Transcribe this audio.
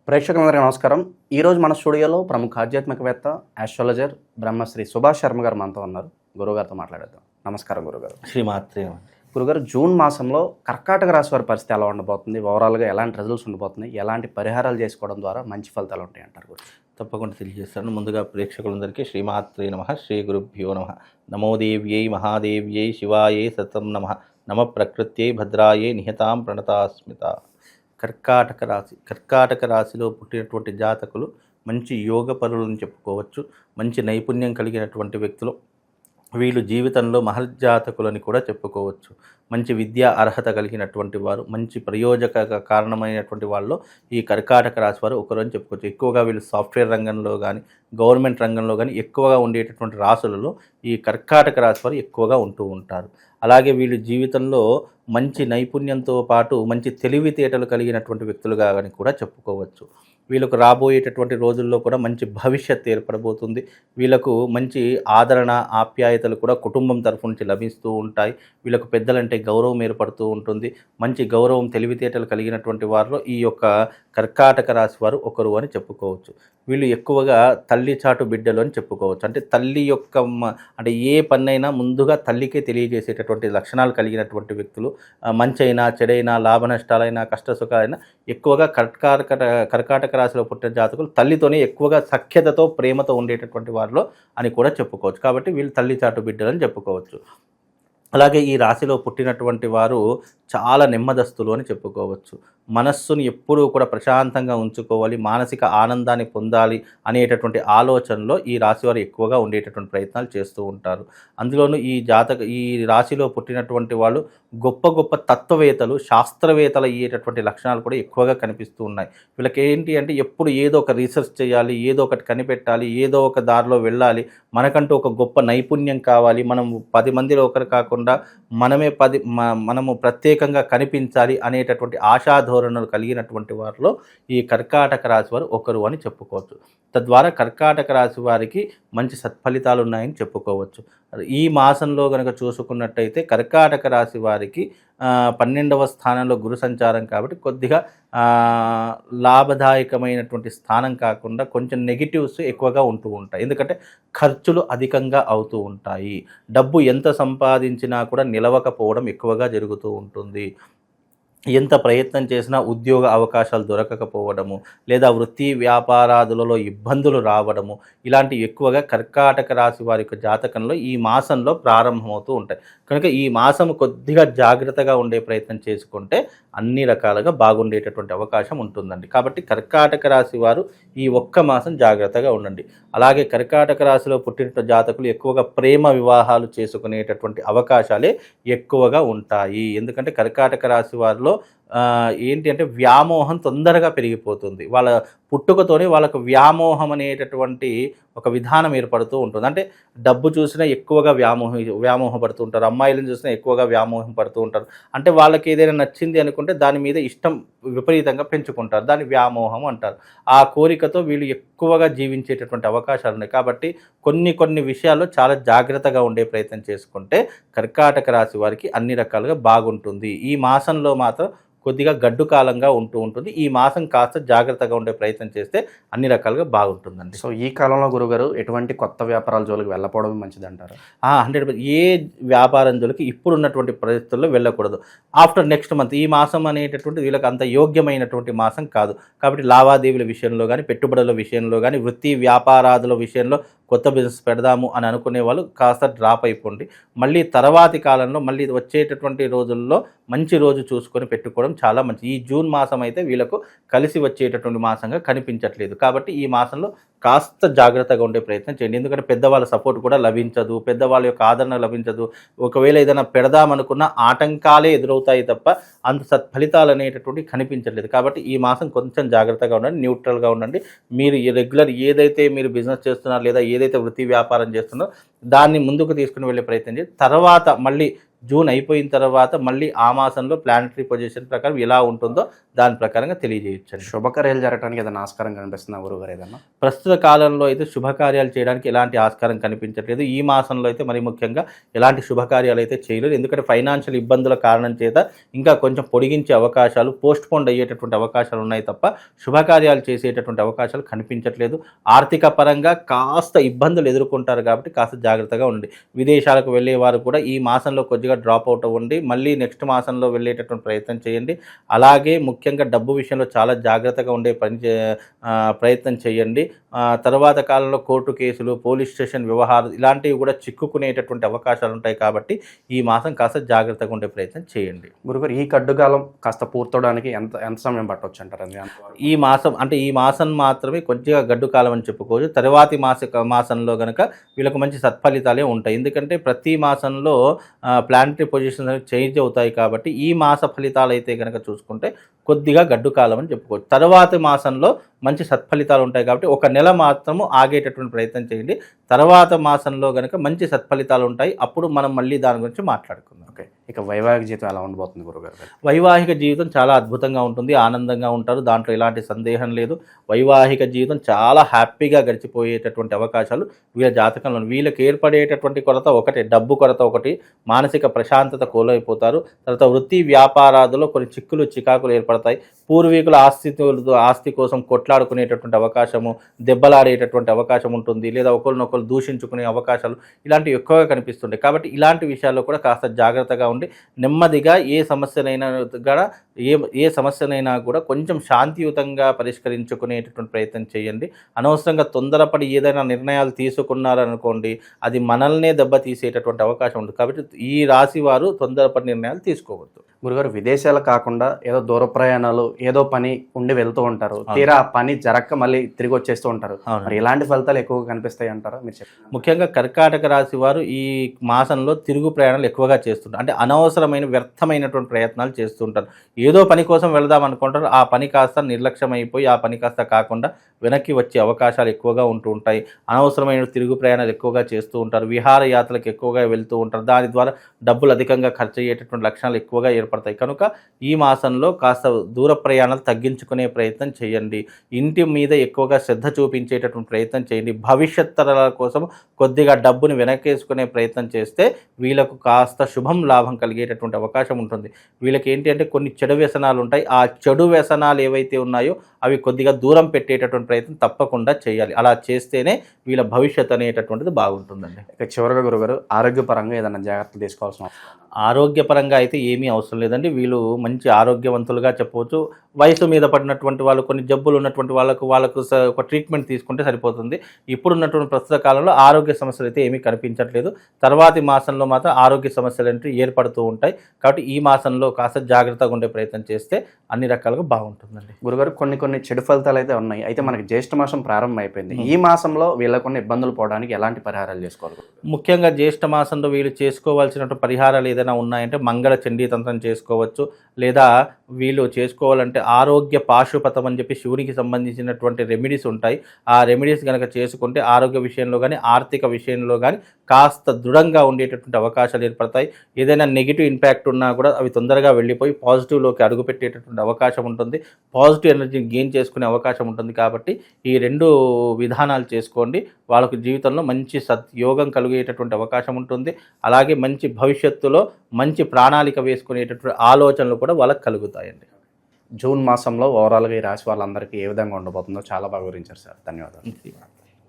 ప్రేక్షకులందరికీ నమస్కారం. ఈరోజు మన స్టూడియోలో ప్రముఖ ఆధ్యాత్మికవేత్త, ఆస్ట్రాలజర్ బ్రహ్మశ్రీ సుభాష్ శర్మ గారు మనతో ఉన్నారు. గురుగారితో మాట్లాడేద్దాం. నమస్కారం గురుగారు. శ్రీమాత్రే. గురుగారు, జూన్ మాసంలో కర్కాటక రాశి వారి పరిస్థితి ఎలా ఉండబోతుంది? ఓవరాల్గా ఎలాంటి రిజల్ట్స్ ఉండబోతున్నాయి? ఎలాంటి పరిహారాలు చేసుకోవడం ద్వారా మంచి ఫలితాలు ఉంటాయి అంటారు గురు? తప్పకుండా తెలియజేస్తాను. ముందుగా ప్రేక్షకులందరికీ శ్రీమాత్రే నమః, శ్రీ గురుభ్యో నమః. నమో దేవ్యై మహాదేవ్యై శివాయై సతం నమః. నమ ప్రకృత్యై భద్రాయై నిహతాం ప్రణతాస్మిత. కర్కాటక రాశిలో పుట్టినటువంటి జాతకులు మంచి యోగ పరులను చెప్పుకోవచ్చు. మంచి నైపుణ్యం కలిగినటువంటి వ్యక్తులు. వీళ్ళు జీవితంలో మహర్జాతకులని కూడా చెప్పుకోవచ్చు. మంచి విద్యా అర్హత కలిగినటువంటి వారు, మంచి ప్రయోజక కారణమైనటువంటి వాళ్ళు ఈ కర్కాటక రాశి వారు ఒకరని చెప్పుకోవచ్చు. ఎక్కువగా వీళ్ళు సాఫ్ట్వేర్ రంగంలో కానీ, గవర్నమెంట్ రంగంలో కానీ ఎక్కువగా ఉండేటటువంటి రాశులలో ఈ కర్కాటక రాశి వారు ఎక్కువగా ఉంటూ ఉంటారు. అలాగే వీళ్ళు జీవితంలో మంచి నైపుణ్యంతో పాటు మంచి తెలివితేటలు కలిగినటువంటి వ్యక్తులుగా అని కూడా చెప్పుకోవచ్చు. వీళ్ళకు రాబోయేటటువంటి రోజుల్లో కూడా మంచి భవిష్యత్తు ఏర్పడబోతుంది. వీళ్ళకు మంచి ఆదరణ, ఆప్యాయతలు కూడా కుటుంబం తరఫు నుంచి లభిస్తూ ఉంటాయి. వీళ్ళకు పెద్దలంటే గౌరవం ఏర్పడుతూ ఉంటుంది. మంచి గౌరవం, తెలివితేటలు కలిగినటువంటి వారిలో ఈ యొక్క కర్కాటక రాశి వారు ఒకరు అని చెప్పుకోవచ్చు. వీళ్ళు ఎక్కువగా తల్లి చాటు బిడ్డలు అని చెప్పుకోవచ్చు. అంటే తల్లి యొక్క అంటే ఏ పన్నైనా ముందుగా తల్లికే తెలియజేసేటటువంటి లక్షణాలు కలిగినటువంటి వ్యక్తులు. మంచైనా, చెడైనా, లాభ నష్టాలైనా, కష్ట సుఖాలైనా ఎక్కువగా కర్కాటక రాశిలో పుట్టిన జాతకులు తల్లితోనే ఎక్కువగా సఖ్యతతో, ప్రేమతో ఉండేటటువంటి వారిలో అని కూడా చెప్పుకోవచ్చు. కాబట్టి వీళ్ళు తల్లి చాటు బిడ్డలు అని చెప్పుకోవచ్చు. అలాగే ఈ రాశిలో పుట్టినటువంటి వారు చాలా నెమ్మదస్తులు అని చెప్పుకోవచ్చు. మనస్సుని ఎప్పుడూ కూడా ప్రశాంతంగా ఉంచుకోవాలి, మానసిక ఆనందాన్ని పొందాలి అనేటటువంటి ఆలోచనలో ఈ రాశి వారు ఎక్కువగా ఉండేటటువంటి ప్రయత్నాలు చేస్తూ ఉంటారు. అందులోనూ ఈ రాశిలో పుట్టినటువంటి వాళ్ళు గొప్ప గొప్ప తత్వవేత్తలు, శాస్త్రవేత్తలు అయ్యేటటువంటి లక్షణాలు కూడా ఎక్కువగా కనిపిస్తూ ఉన్నాయి. వీళ్ళకి ఏంటి అంటే ఎప్పుడు ఏదో ఒక రీసెర్చ్ చేయాలి, ఏదో ఒకటి కనిపెట్టాలి, ఏదో ఒక దారిలో వెళ్ళాలి, మనకంటూ ఒక గొప్ప నైపుణ్యం కావాలి, మనం 10 మందిలో ఒకరు కాకుండా మనము ప్రత్యేకంగా కనిపించాలి అనేటటువంటి ఆశాధోరణులు కలిగినటువంటి వారిలో ఈ కర్కాటక రాశి వారు ఒకరు అని చెప్పుకోవచ్చు. తద్వారా కర్కాటక రాశి వారికి మంచి సత్ఫలితాలు ఉన్నాయని చెప్పుకోవచ్చు. ఈ మాసంలో కనుక చూసుకున్నట్టయితే కర్కాటక రాశి వారికి 12వ స్థానంలో గురు సంచారం కాబట్టి కొద్దిగా లాభదాయకమైనటువంటి స్థానం కాకుండా కొంచెం నెగిటివ్స్ ఎక్కువగా ఉంటూ ఉంటాయి. ఎందుకంటే ఖర్చులు అధికంగా అవుతూ ఉంటాయి. డబ్బు ఎంత సంపాదించినా కూడా నిలవకపోవడం ఎక్కువగా జరుగుతూ ఉంటుంది. ఎంత ప్రయత్నం చేసినా ఉద్యోగ అవకాశాలు దొరకకపోవడము, లేదా వృత్తి వ్యాపారాదులలో ఇబ్బందులు రావడము, ఇలాంటివి ఎక్కువగా కర్కాటక రాశి వారి యొక్క జాతకంలో ఈ మాసంలో ప్రారంభమవుతూ ఉంటాయి. కనుక ఈ మాసం కొద్దిగా జాగ్రత్తగా ఉండే ప్రయత్నం చేసుకుంటే అన్ని రకాలుగా బాగుండేటటువంటి అవకాశం ఉంటుందండి. కాబట్టి కర్కాటక రాశి వారు ఈ ఒక్క మాసం జాగ్రత్తగా ఉండండి. అలాగే కర్కాటక రాశిలో పుట్టిన జాతకులు ఎక్కువగా ప్రేమ వివాహాలు చేసుకునేటటువంటి అవకాశాలే ఎక్కువగా ఉంటాయి. ఎందుకంటే కర్కాటక రాశి వారిలో ఏంటి అంటే వ్యామోహం తొందరగా పెరిగిపోతుంది. వాళ్ళ పుట్టుకతోనే వాళ్ళకు వ్యామోహం అనేటటువంటి ఒక విధానం ఏర్పడుతూ ఉంటుంది. అంటే డబ్బు చూసినా ఎక్కువగా వ్యామోహపడుతూ ఉంటారు. అమ్మాయిలను చూసినా ఎక్కువగా వ్యామోహం పడుతూ ఉంటారు. అంటే వాళ్ళకి ఏదైనా నచ్చింది అనుకుంటే దాని మీద ఇష్టం విపరీతంగా పెంచుకుంటారు. దాన్ని వ్యామోహం అంటారు. ఆ కోరికతో వీళ్ళు ఎక్కువగా జీవించేటటువంటి అవకాశాలు ఉన్నాయి. కాబట్టి కొన్ని విషయాల్లో చాలా జాగ్రత్తగా ఉండే ప్రయత్నం చేసుకుంటే కర్కాటక రాశి వారికి అన్ని రకాలుగా బాగుంటుంది. ఈ మాసంలో మాత్రం కొద్దిగా గడ్డు కాలంగా ఉంటూ ఉంటుంది. ఈ మాసం కాస్త జాగ్రత్తగా ఉండే ప్రయత్నం చేస్తే అన్ని రకాలుగా బాగుంటుందండి. సో ఈ కాలంలో గురుగారు ఎటువంటి కొత్త వ్యాపారాల జోలికి వెళ్ళకపోవడం మంచిదంటారు? 100%. ఏ వ్యాపారం జోలికి ఇప్పుడున్నటువంటి పరిస్థితుల్లో వెళ్ళకూడదు. ఆఫ్టర్ నెక్స్ట్ మంత్, ఈ మాసం అనేటటువంటి వీళ్ళకి అంత యోగ్యమైనటువంటి మాసం కాదు. కాబట్టి లావాదేవీల విషయంలో కానీ, పెట్టుబడుల విషయంలో కానీ, వృత్తి వ్యాపారాదుల విషయంలో కొత్త బిజినెస్ పెడదాము అని అనుకునే వాళ్ళు కాస్త డ్రాప్ అయిపోండి. మళ్ళీ తర్వాతి కాలంలో మళ్ళీ వచ్చేటటువంటి రోజుల్లో మంచి రోజు చూసుకొని పెట్టుకోవడం చాలా మంచిది. ఈ జూన్ మాసం అయితే వీళ్ళకు కలిసి వచ్చేటటువంటి మాసంగా కనిపించట్లేదు. కాబట్టి ఈ మాసంలో కాస్త జాగ్రత్తగా ఉండే ప్రయత్నం చేయండి. ఎందుకంటే పెద్దవాళ్ళ సపోర్ట్ కూడా లభించదు, పెద్దవాళ్ళ యొక్క ఆదరణ లభించదు. ఒకవేళ ఏదైనా పెడదామనుకున్న ఆటంకాలే ఎదురవుతాయి తప్ప అంత సత్ఫలితాలు అనేటటువంటి కనిపించట్లేదు. కాబట్టి ఈ మాసం కొంచెం జాగ్రత్తగా ఉండండి, న్యూట్రల్గా ఉండండి. మీరు రెగ్యులర్ ఏదైతే మీరు బిజినెస్ చేస్తున్నారో లేదా ఏదైతే వృత్తి వ్యాపారం చేస్తున్నారో దాన్ని ముందుకు తీసుకుని వెళ్ళే ప్రయత్నం చేసి తర్వాత మళ్ళీ జూన్ అయిపోయిన తర్వాత మళ్ళీ ఆ మాసంలో ప్లానటరీ పొజిషన్ ప్రకారం ఎలా ఉంటుందో దాని ప్రకారంగా తెలియజేయచ్చు. శుభకార్యాలు జరగడానికి ఏదైనా ఆస్కారం కనిపిస్తుందా గురుగారు ఏదన్నా? ప్రస్తుత కాలంలో అయితే శుభకార్యాలు చేయడానికి ఎలాంటి ఆస్కారం కనిపించట్లేదు. ఈ మాసంలో అయితే మరి ముఖ్యంగా ఎలాంటి శుభకార్యాలు అయితే చేయలేదు. ఎందుకంటే ఫైనాన్షియల్ ఇబ్బందుల కారణం చేత ఇంకా కొంచెం పొడిగించే అవకాశాలు, పోస్ట్పోన్ అయ్యేటటువంటి అవకాశాలు ఉన్నాయి తప్ప శుభకార్యాలు చేసేటటువంటి అవకాశాలు కనిపించట్లేదు. ఆర్థిక పరంగా కాస్త ఇబ్బందులు ఎదుర్కొంటారు కాబట్టి కాస్త జాగ్రత్తగా ఉండండి. విదేశాలకు వెళ్ళేవారు కూడా ఈ మాసంలో కొద్దిగా డ్రాప్ అవుట్ అవ్వండి. మళ్ళీ నెక్స్ట్ మాసంలో వెళ్ళేటటువంటి ప్రయత్నం చేయండి. అలాగే ముఖ్యంగా డబ్బు విషయంలో చాలా జాగ్రత్తగా ఉండే ప్రయత్నం చేయండి. తర్వాత కాలంలో కోర్టు కేసులు, పోలీస్ స్టేషన్ వ్యవహారాలు ఇలాంటివి కూడా చిక్కుకునేటటువంటి అవకాశాలు ఉంటాయి కాబట్టి ఈ మాసం కాస్త జాగ్రత్తగా ఉండే ప్రయత్నం చేయండి. గురుగారు ఈ కడ్డుకాలం కాస్త పూర్తవడానికి ఎంత ఎంత సమయం పట్టవచ్చు అంటారు? ఈ మాసం మాత్రమే కొద్దిగా గడ్డు కాలం అని చెప్పుకోవచ్చు. తర్వాతి మాసంలో కనుక వీళ్ళకు మంచి సత్ఫలితాలే ఉంటాయి. ఎందుకంటే ప్రతి మాసంలో ప్లానటరీ పొజిషన్స్ అనేవి చేంజ్ అవుతాయి కాబట్టి ఈ మాస ఫలితాలు అయితే కనుక చూసుకుంటే కొద్దిగా గడ్డు కాలం అని చెప్పుకోవచ్చు. తర్వాతి మాసంలో మంచి సత్ఫలితాలు ఉంటాయి కాబట్టి ఒక నెల మాత్రము ఆగేటటువంటి ప్రయత్నం చేయండి. తర్వాత మాసంలో కనుక మంచి సత్ఫలితాలు ఉంటాయి. అప్పుడు మనం మళ్ళీ దాని గురించి మాట్లాడుకుందాం. ఓకే, ఇక వైవాహిక జీవితం ఎలా ఉండబోతుంది గురుగారు? వైవాహిక జీవితం చాలా అద్భుతంగా ఉంటుంది, ఆనందంగా ఉంటారు, దాంట్లో ఎలాంటి సందేహం లేదు. వైవాహిక జీవితం చాలా హ్యాపీగా గడిచిపోయేటటువంటి అవకాశాలు వీళ్ళ జాతకంలో. వీళ్ళకి ఏర్పడేటటువంటి కొరత ఒకటి, డబ్బు కొరత ఒకటి, మానసిక ప్రశాంతత కోల్పోతారు. తర్వాత వృత్తి వ్యాపారాదులో కొన్ని చిక్కులు చికాకులు ఏర్పడతాయి. పూర్వీకుల ఆస్తి కోసం కొట్లాడుకునేటటువంటి అవకాశము, దెబ్బలాడేటటువంటి అవకాశం ఉంటుంది, లేదా ఒకరినొకరు దూషించుకునే అవకాశాలు ఇలాంటివి ఎక్కువగా కనిపిస్తుంటాయి. కాబట్టి ఇలాంటి విషయాల్లో కూడా కాస్త జాగ్రత్తగా ఉండి నెమ్మదిగా ఏ సమస్యనైనా కూడా కొంచెం శాంతియుతంగా పరిష్కరించుకునేటటువంటి ప్రయత్నం చేయండి. అనవసరంగా తొందరపడి ఏదైనా నిర్ణయాలు తీసుకున్నారనుకోండి, అది మనల్నే దెబ్బతీసేటటువంటి అవకాశం ఉంటుంది. కాబట్టి ఈ రాశి వారు తొందరపడి నిర్ణయాలు తీసుకోవద్దు. గురుగారు విదేశాలు కాకుండా ఏదో దూర ప్రయాణాలు, ఏదో పని ఉండి వెళ్తూ ఉంటారు, తీరా ఆ పని జరక్క మళ్ళీ తిరిగి వచ్చేస్తూ ఉంటారు. మరి ఇలాంటి ఫలితాలు ఎక్కువగా కనిపిస్తాయి అంటారా మీరు చెప్పండి? ముఖ్యంగా కర్కాటక రాశి వారు ఈ మాసంలో తిరుగు ప్రయాణాలు ఎక్కువగా చేస్తుంటారు. అంటే అనవసరమైన వ్యర్థమైనటువంటి ప్రయత్నాలు చేస్తుంటారు. ఏదో పని కోసం వెళదాం అనుకుంటారు, ఆ పని కాస్త నిర్లక్ష్యం అయిపోయి ఆ పని కాస్త కాకుండా వెనక్కి వచ్చే అవకాశాలు ఎక్కువగా ఉంటూ ఉంటాయి. అనవసరమైన తిరుగు ప్రయాణాలు ఎక్కువగా చేస్తూ ఉంటారు. విహారయాత్రలకు ఎక్కువగా వెళ్తూ ఉంటారు. దాని ద్వారా డబ్బులు అధికంగా ఖర్చు అయ్యేటటువంటి లక్షణాలు ఎక్కువగా ఏర్పడతాయి. కనుక ఈ మాసంలో కాస్త దూర ప్రయాణాలు తగ్గించుకునే ప్రయత్నం చేయండి. ఇంటి మీద ఎక్కువగా శ్రద్ధ చూపించేటటువంటి ప్రయత్నం చేయండి. భవిష్యత్ తరాల కోసం కొద్దిగా డబ్బుని వెనకేసుకునే ప్రయత్నం చేస్తే వీళ్ళకు కాస్త శుభం లాభం కలిగేటటువంటి అవకాశం ఉంటుంది. వీళ్ళకి ఏంటి అంటే కొన్ని చెడు వ్యసనాలు ఉంటాయి. ఆ చెడు వ్యసనాలు ఏవైతే ఉన్నాయో అవి కొద్దిగా దూరం పెట్టేటటువంటి ప్రయత్నం తప్పకుండా చేయాలి. అలా చేస్తేనే వీళ్ళ భవిష్యత్ అనేటటువంటిది బాగుంటుందండి. ఇక చివరిగా గురుగారు ఆరోగ్యపరంగా ఏదైనా జాగ్రత్తలు తీసుకోవాల్సిన అవసరం? ఆరోగ్యపరంగా అయితే ఏమీ అవసరం లేదండి. వీళ్ళు మంచి ఆరోగ్యవంతులుగా చెప్పవచ్చు. వయసు మీద పడినటువంటి వాళ్ళు, కొన్ని జబ్బులు ఉన్నటువంటి వాళ్ళకు ఒక ట్రీట్మెంట్ తీసుకుంటే సరిపోతుంది. ఇప్పుడున్నటువంటి ప్రస్తుత కాలంలో ఆరోగ్య సమస్యలు అయితే ఏమీ కనిపించట్లేదు. తర్వాతి మాసంలో మాత్రం ఆరోగ్య సమస్యలు అంటే ఏర్పడుతూ ఉంటాయి. కాబట్టి ఈ మాసంలో కాస్త జాగ్రత్తగా ఉండే ప్రయత్నం చేస్తే అన్ని రకాలుగా బాగుంటుందండి. గురుగారు కొన్ని చెడు ఫలితాలు అయితే ఉన్నాయి. అయితే మనకి జ్యేష్ఠ మాసం ప్రారంభం అయిపోయింది. ఈ మాసంలో వీళ్ళకున్న ఇబ్బందులు పోవడానికి ఎలాంటి పరిహారాలు చేసుకోవాలి? ముఖ్యంగా జ్యేష్ఠ మాసంలో వీళ్ళు చేసుకోవాల్సినటువంటి పరిహారాలు ఏదైనా ఉన్నాయంటే మంగళ చండీ తంత్రం చేసుకోవచ్చు. లేదా వీళ్ళు చేసుకోవాలంటే ఆరోగ్య పాశుపతం అని చెప్పి శివునికి సంబంధించినటువంటి రెమెడీస్ ఉంటాయి. ఆ రెమెడీస్ కనుక చేసుకుంటే ఆరోగ్య విషయంలో కానీ ఆర్థిక విషయంలో కానీ కాస్త దృఢంగా ఉండేటటువంటి అవకాశాలు ఏర్పడతాయి. ఏదైనా నెగిటివ్ ఇంపాక్ట్ ఉన్నా కూడా అవి తొందరగా వెళ్ళిపోయి పాజిటివ్లోకి అడుగుపెట్టేటటువంటి అవకాశం ఉంటుంది. పాజిటివ్ ఎనర్జీని గెయిన్ చేసుకునే అవకాశం ఉంటుంది. కాబట్టి ఈ రెండు విధానాలు చేసుకోండి. వాళ్ళకు జీవితంలో మంచి సద్యోగం కలిగేటటువంటి అవకాశం ఉంటుంది. అలాగే మంచి భవిష్యత్తులో మంచి ప్రణాళిక వేసుకునేటటువంటి ఆలోచనలు కూడా వాళ్ళకి కలుగుతాయండి. జూన్ మాసంలో ఓవరాల్గా ఈ రాశి వాళ్ళందరికీ ఏ విధంగా ఉండబోతుందో చాలా బాగా వివరించారు సార్. ధన్యవాదాలు.